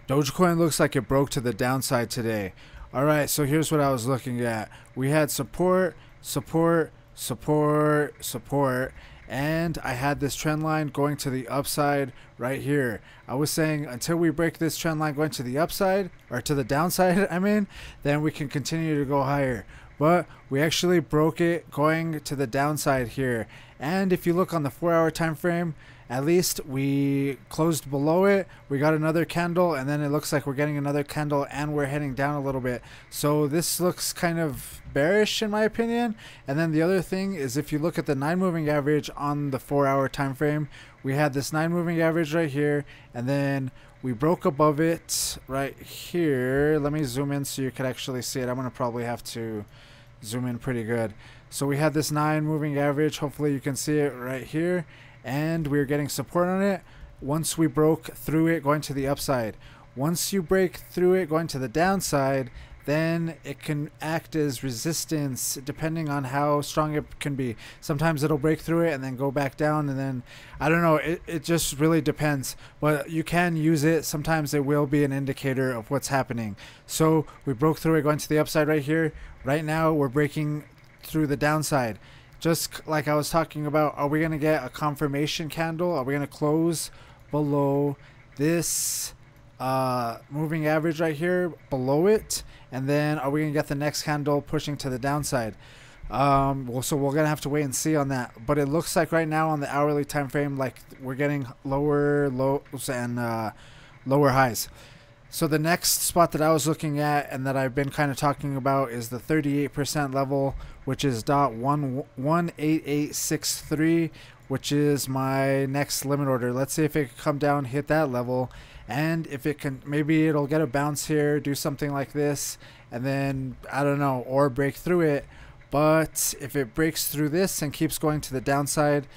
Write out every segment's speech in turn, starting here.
Dogecoin looks like it broke to the downside today. Alright, so here's what I was looking at. We had support, support, support, support, and I had this trend line going to the upside right here. I was saying until we break this trend line going to the upside, or to the downside, then we can continue to go higher. But we actually broke it going to the downside here. And if you look on the 4-hour time frame, at least we closed below it, we got another candle, and then it looks like we're getting another candle and we're heading down a little bit. So this looks kind of bearish in my opinion. And then the other thing is, if you look at the 9 moving average on the 4-hour time frame, we had this 9 moving average right here, and then we broke above it right here. Let me zoom in so you can actually see it. I'm gonna probably have to zoom in pretty good. So we had this 9 moving average, hopefully you can see it right here, and we're getting support on it once we broke through it going to the upside. Once you break through it going to the downside, then it can act as resistance depending on how strong it can be. Sometimes it'll break through it and then go back down, and then I don't know, it just really depends. But you can use it. Sometimes it will be an indicator of what's happening. So we broke through it going to the upside right here. Right now we're breaking through the downside. Just like I was talking about, are we going to get a confirmation candle? Are we going to close below this moving average right here, below it? And then are we going to get the next candle pushing to the downside? Well, so we're going to have to wait and see on that. But it looks like right now on the hourly time frame, like we're getting lower lows and lower highs. So the next spot that I was looking at and that I've been kind of talking about is the 38% level, which is .18863, which is my next limit order. Let's see if it can come down, hit that level, and if it can, maybe it'll get a bounce here, do something like this, and then I don't know, or break through it. But if it breaks through this and keeps going to the downside,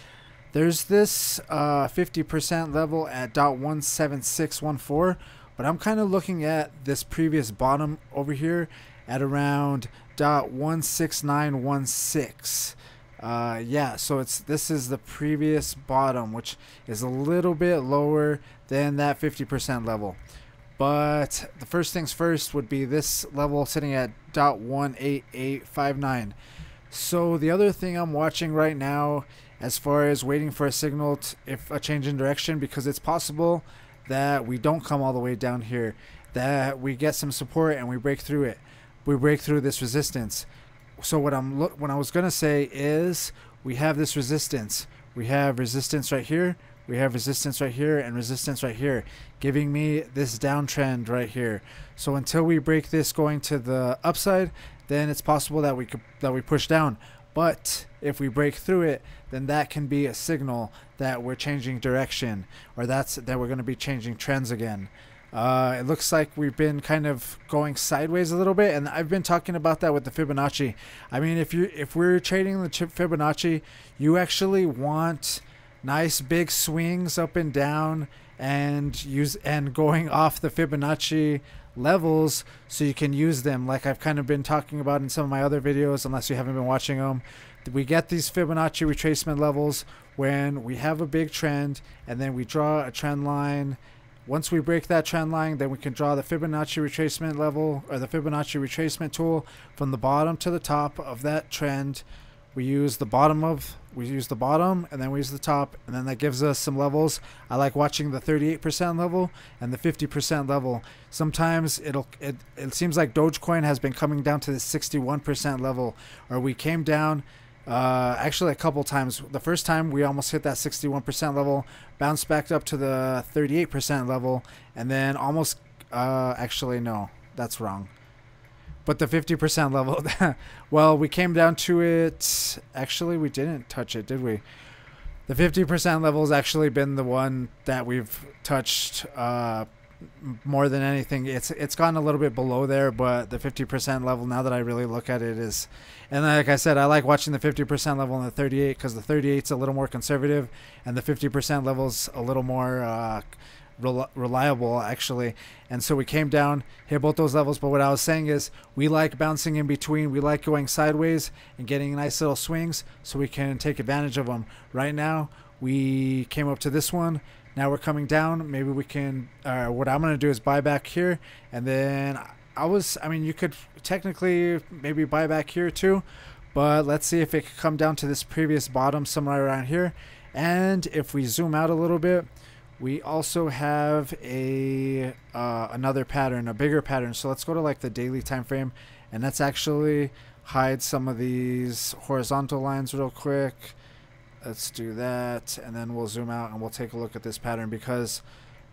there's this 50% level at .17614. But I'm kind of looking at this previous bottom over here at around .16916. Yeah, so this is the previous bottom, which is a little bit lower than that 50% level. But the first things first would be this level sitting at .18859. So the other thing I'm watching right now, as far as waiting for a signal, if a change in direction, because it's possible that we don't come all the way down here, that we get some support and we break through it. We break through this resistance. So what I was gonna say is, we have this resistance. We have resistance right here. We have resistance right here and resistance right here, giving me this downtrend right here. So until we break this going to the upside, then it's possible that we push down. But if we break through it, then that can be a signal that we're changing direction, or that we're going to be changing trends again. It looks like we've been kind of going sideways a little bit, and I've been talking about that with the Fibonacci. I mean, if we're trading the Fibonacci, you actually want nice big swings up and down, and going off the Fibonacci levels so you can use them, like I've kind of been talking about in some of my other videos, unless you haven't been watching them. We get these Fibonacci retracement levels when we have a big trend, and then we draw a trend line. Once we break that trend line, then we can draw the Fibonacci retracement level, or the Fibonacci retracement tool, from the bottom to the top of that trend. We use the bottom, and then we use the top, and then that gives us some levels. I like watching the 38% level and the 50% level. Sometimes it seems like Dogecoin has been coming down to the 61% level, or we came down actually a couple times. The first time we almost hit that 61% level, bounced back up to the 38% level, and then almost actually no, that's wrong. But the 50% level, well, we came down to it. Actually, we didn't touch it, did we? The 50% level has actually been the one that we've touched more than anything. It's gone a little bit below there, but the 50% level, now that I really look at it, is, and like I said, I like watching the 50% level and the 38, because the 38's a little more conservative, and the 50% level's a little more reliable, actually. And so we came down, hit both those levels. But what I was saying is, we like bouncing in between. We like going sideways and getting nice little swings so we can take advantage of them. Right now we came up to this one. Now we're coming down. Maybe we can, what I'm going to do is buy back here. And then I mean, you could technically maybe buy back here too. But let's see if it could come down to this previous bottom somewhere around here. And if we zoom out a little bit, we also have a another pattern, a bigger pattern. So let's go to like the daily time frame, and let's actually hide some of these horizontal lines real quick. Let's do that, and then we'll zoom out and we'll take a look at this pattern, because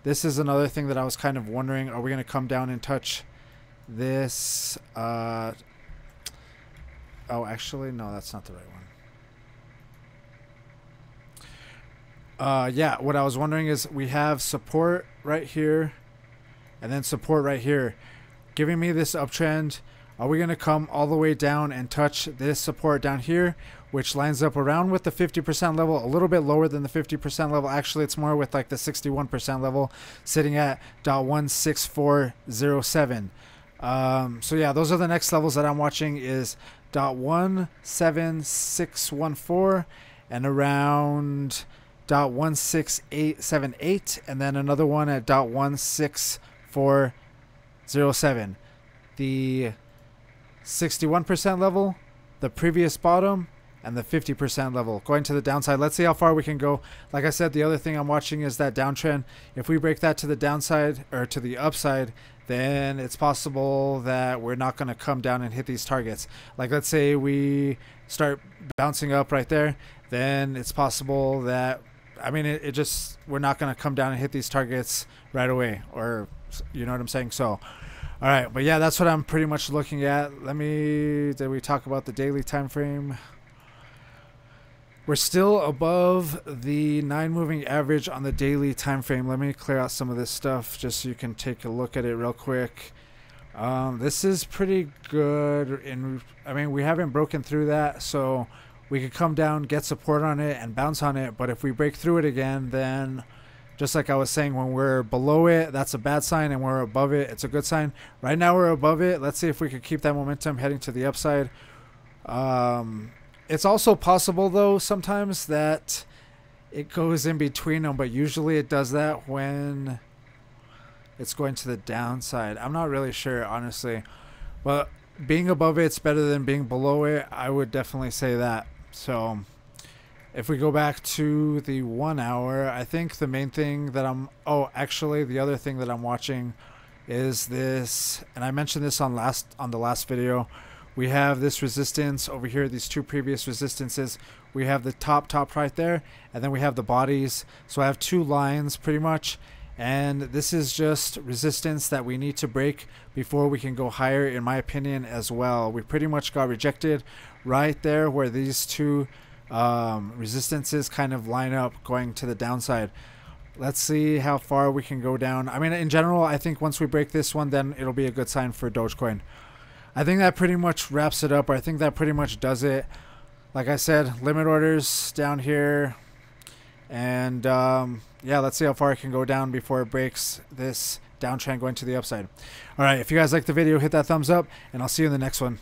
this is another thing that I was kind of wondering. Are we going to come down and touch this? Oh, actually, no, that's not the right one. Yeah, what I was wondering is we have support right here and then support right here, giving me this uptrend. Are we going to come all the way down and touch this support down here, which lines up around with the 50% level, a little bit lower than the 50% level. Actually, it's more with like the 61% level, sitting at 0.16407. So yeah, those are the next levels that I'm watching, is 0.17614 and around 0.16878, and then another one at 0.16407. The 61% level, the previous bottom, and the 50% level going to the downside. Let's see how far we can go. Like I said, the other thing I'm watching is that downtrend. If we break that to the downside or to the upside, then it's possible that we're not going to come down and hit these targets. Like let's say we start bouncing up right there, then it's possible that, I mean, it just, we're not going to come down and hit these targets right away, or you know what I'm saying? So all right, but yeah, that's what I'm pretty much looking at. Did we talk about the daily time frame? We're still above the 9 moving average on the daily time frame. Let me clear out some of this stuff just so you can take a look at it real quick. This is pretty good. I mean, we haven't broken through that, so we could come down, get support on it, and bounce on it. But if we break through it again, then just like I was saying, when we're below it, that's a bad sign, and we're above it, it's a good sign. Right now we're above it. Let's see if we could keep that momentum heading to the upside. It's also possible, though, sometimes that it goes in between them, but usually it does that when it's going to the downside. I'm not really sure, honestly. But being above it's better than being below it. I would definitely say that. So if we go back to the 1 hour, I think the main thing that actually the other thing that I'm watching is this, and I mentioned this on the last video. We have this resistance over here, these two previous resistances. We have the top right there, and then we have the bodies. So I have two lines pretty much, and this is just resistance that we need to break before we can go higher, in my opinion, as well. We pretty much got rejected right there where these two resistances kind of line up going to the downside. Let's see how far we can go down. I mean, in general, I think once we break this one, then it'll be a good sign for Dogecoin. I think that pretty much wraps it up, or I think that pretty much does it. Like I said, limit orders down here, and yeah, let's see how far it can go down before it breaks this downtrend going to the upside. All right, if you guys like the video, hit that thumbs up, and I'll see you in the next one.